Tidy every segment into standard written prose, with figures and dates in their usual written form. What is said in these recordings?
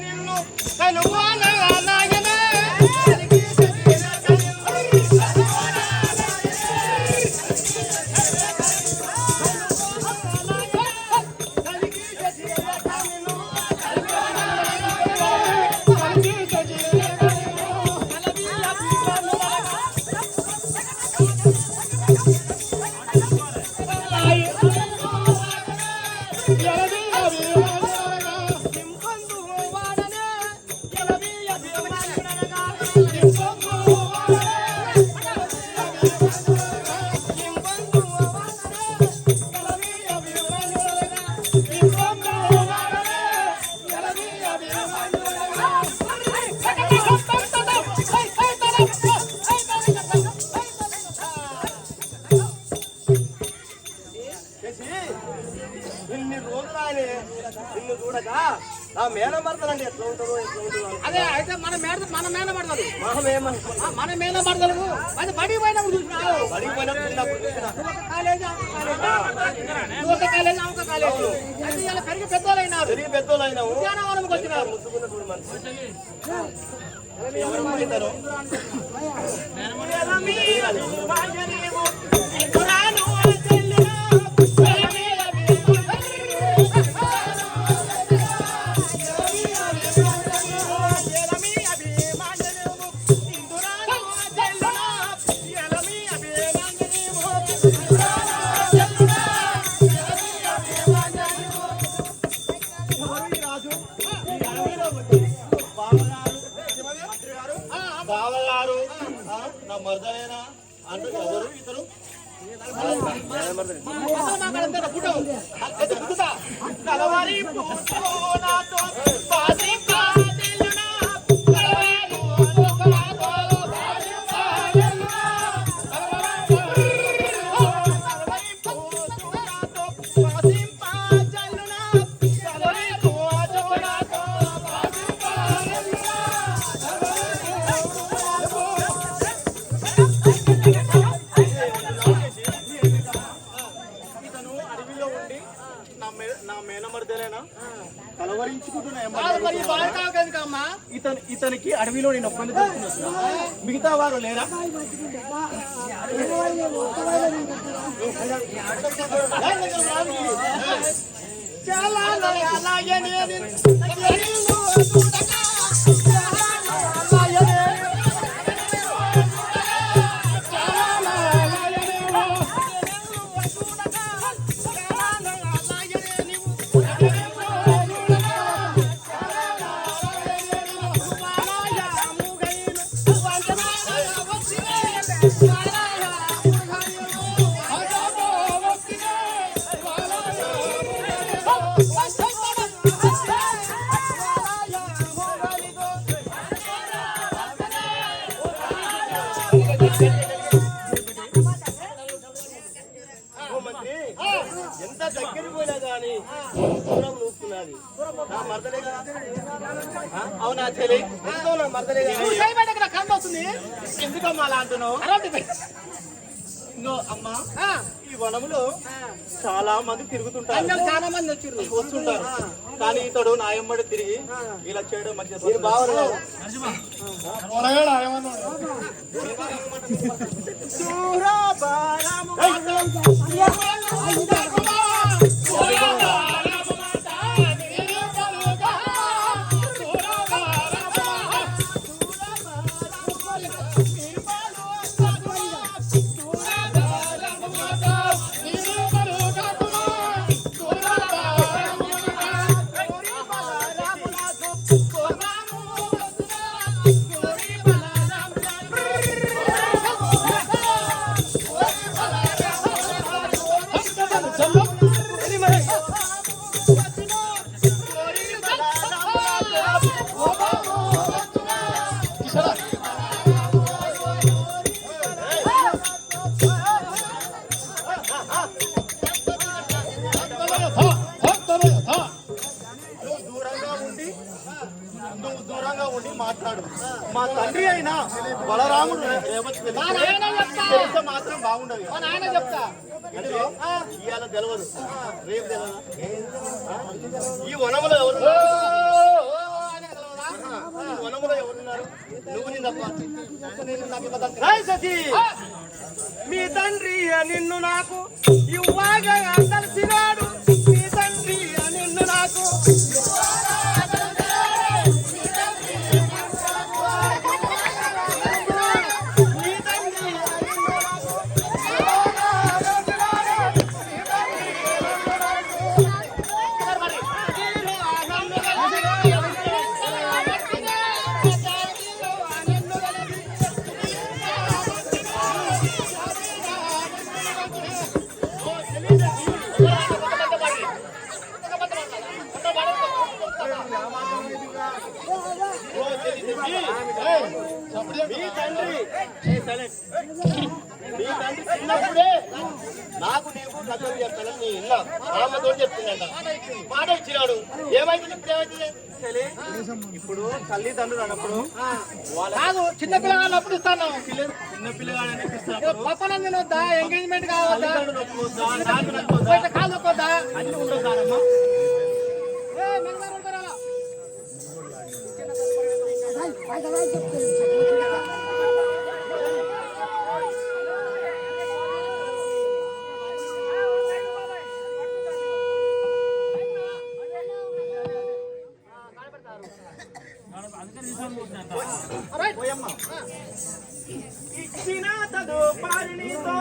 నిన్ను కనుగొనలాయన ఇన్ని రోజులు ఆయన నిన్ను చూడగా నా మేనమర్దలండి ఎట్లా ఉంటారో అదే అయితే మన మేనమర్దలు మన మేనమర్దలు అది బడి పోయినప్పుడు చూసినావు బడి పోయినప్పుడు కాలేజ్ ఆమె కాలేజ్ అయితే ఇలా పెరిగి పెద్దోళ్ళైనారు ఉద్యానవనంకి వచ్చినారు ముద్దుకున్నటువంటి మనిషి ఎవరు బావగారు నా మర్దలేనా అంటే ఎవరు ఇతరు ఇతనికి అడవిలో నేను ఒక్కని దొరుకుతున్నా మిగతా వారు లేరా ఎంత దగ్గరికి పోయినా కానీ దూరం నూపుతున్నది నా మర్దలే కదా అవునా చెల్లి ఎంతో నా మర్దలే కదా కనబడుతుంది ఎందుకమ్మా అలా అంటున్నావు ఇంకో అమ్మా ఈ వనములో చాలా మంది తిరుగుతుంటారు చాలా మంది వస్తుంటారు కానీ ఇతడు నా ఎమ్మడి తిరిగి ఇలా చేయడం మంచిది బాగా దూరంగా ఉండి మాట్లాడు. మా తండ్రి అయినా బలరాముడు మాత్రం బాగుండదు. ఇవాళ తెలియదు, రేపు తెలియదు. ఈ వనములో ఎవరు మీ తండ్రి నిన్ను నాకు ఇవ్వగా తెలిసినాడు మీ తండ్రి నిన్ను నాకు మీ తండ్రి చిన్నప్పుడే నాకు నీకు చదువు చెప్తానని నీ ఇల్లా ఆమెతో చెప్తుందంట మాట ఇచ్చినాడు ఏమైతుంది ఇప్పుడు ఏమైతుంది ఇప్పుడు తల్లిదండ్రులు అన్నప్పుడు కాదు చిన్న పిల్లగాళ్ళు అప్పుడు ఇస్తాను చిన్న పిల్లగాడు పక్కన వద్దా ఎంగేజ్మెంట్ కావద్దా కాదు ఒక్కొద్దా అన్ని ఉండవు కాదమ్మా ఇచ్చిన తదు పారినితో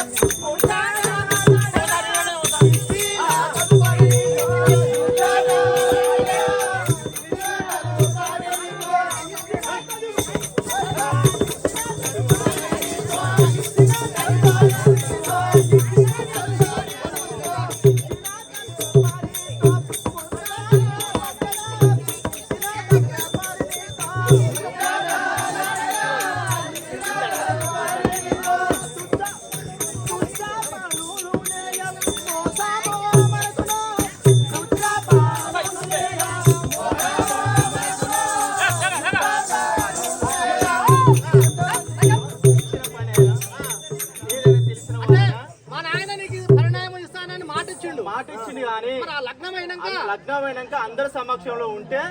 లగ్నమైనాక అందరి సమక్షంలో ఉంటే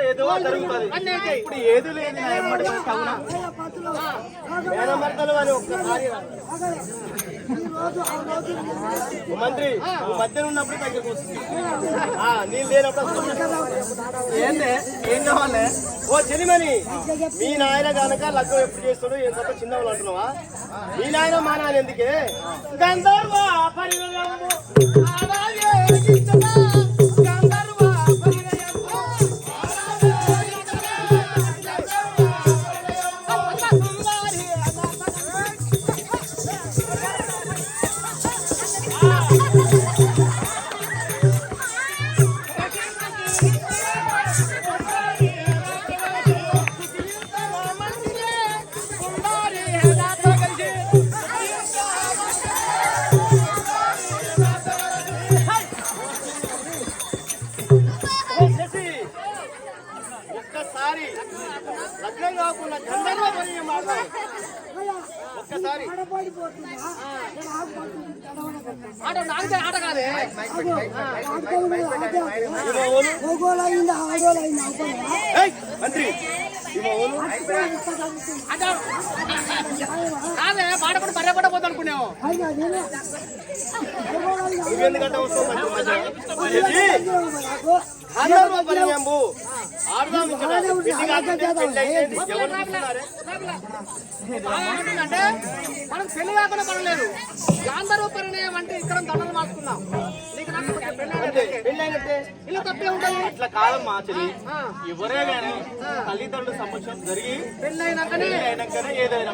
ఏదో జరుగుతుంది ఇప్పుడు ఏది లేదు మేనమర్దలు అని ఒక్కసారి మంత్రి మధ్యలో ఉన్నప్పుడు దగ్గరకు వస్తుంది నేను లేనప్పుడు ఏందే ఏం కావాలి ఓ చెలిమని మీ నాయన కనుక లగ్గం ఎప్పుడు చేస్తాడు ఏం తప్ప చిన్నవాళ్ళు అంటున్నావా మీ నాయన మా నాయన ఎందుకే గంధర్వ లగ్నం కాకుండా గంధర్వ పరిచయం ఒక్కసారి ఆట కాదే మంత్రి కాదే పాట కూడా పర్యపడబోతు అనుకున్నావు ఎందుకంటే అంటే మనం పెళ్లి కాకుండా పడలేదు గాంధర్వ పరిణయం అంటే ఇక్కడ దండలు మార్చుకున్నాం ఇలా తప్పే ఉంటుంది అట్లా కాదమ్మా చెల్లి ఎవరే గానీ తల్లిదండ్రుల సమక్షం జరిగి పెళ్ళైనాకనే ఏదైనా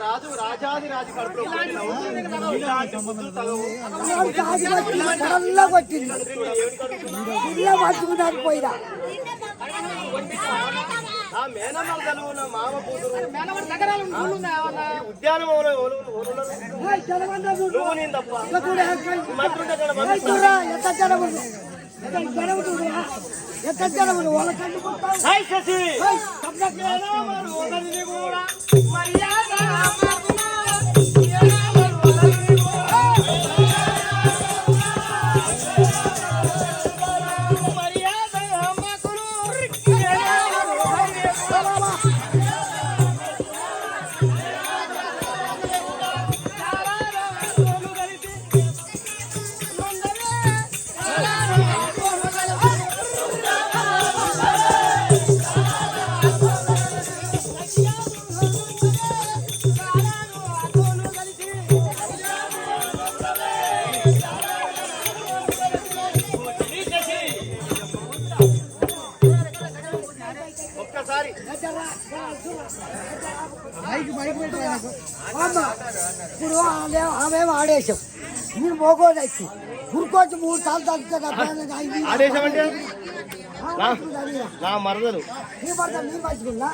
రాజు రాజాది రాజు కడుపులో ఇలాంటి బుద్ధులు తగవు. పోయినా ఆ మేనమర్దలు నా మామ కూతురు ఉద్యానవనంలో నువ్వు నేను తప్ప ఎంత జనములు వాళ్ళ కండుకుంటావు ఇప్పుడు ఆమె ఆడేశాం మీరు మోగోడు వచ్చి గురికొచ్చి 3 సార్లు తగ్గుతుంది ఆదేశమంటే నా మరదలు నీ పడతా మీరు మంచుకున్నా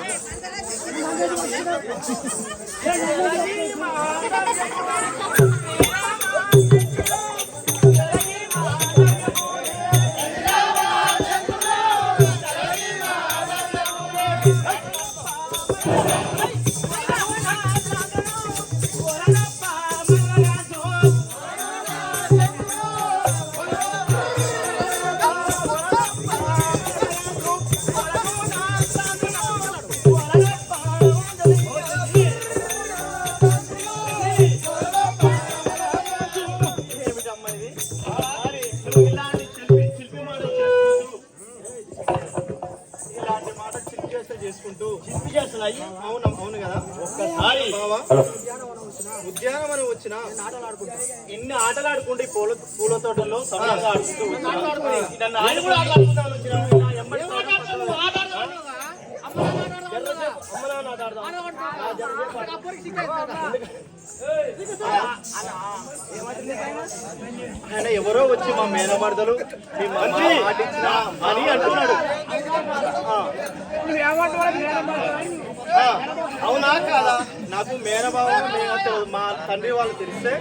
అవును కదా ఒక్కసారి ఉద్యానవనం వచ్చిన ఎన్ని ఆటలు ఆడుకుంటే పూల తోటల్లో సమయంగా ఆయన ఎవరో వచ్చి మా మేనమర్దలు మీ మంత్రి అని అంటున్నాడు. అవునా కాదా? నాకు మేనబావ మా తండ్రి వాళ్ళు తెలిస్తే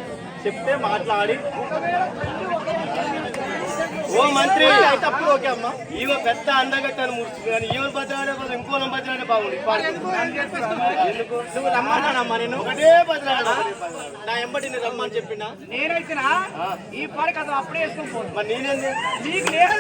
చెప్తే మాట్లాడి ఓ మంత్రి తప్పుడు ఓకే అమ్మా ఈమె పెద్ద అందగట్టని ముడుచుకు కానీ ఈమె బతలాడే ఇంకో బతలాడే బాగుంది ఎందుకు నువ్వు రమ్మన్నానమ్మా నేను ఒకటే బతలాడా నా ఎంబటి నేను రమ్మని చెప్పినా నేనైతే ఈ పాడి కథ అప్పుడే వేసుకుని మరి నేనేంది నీకు లేదు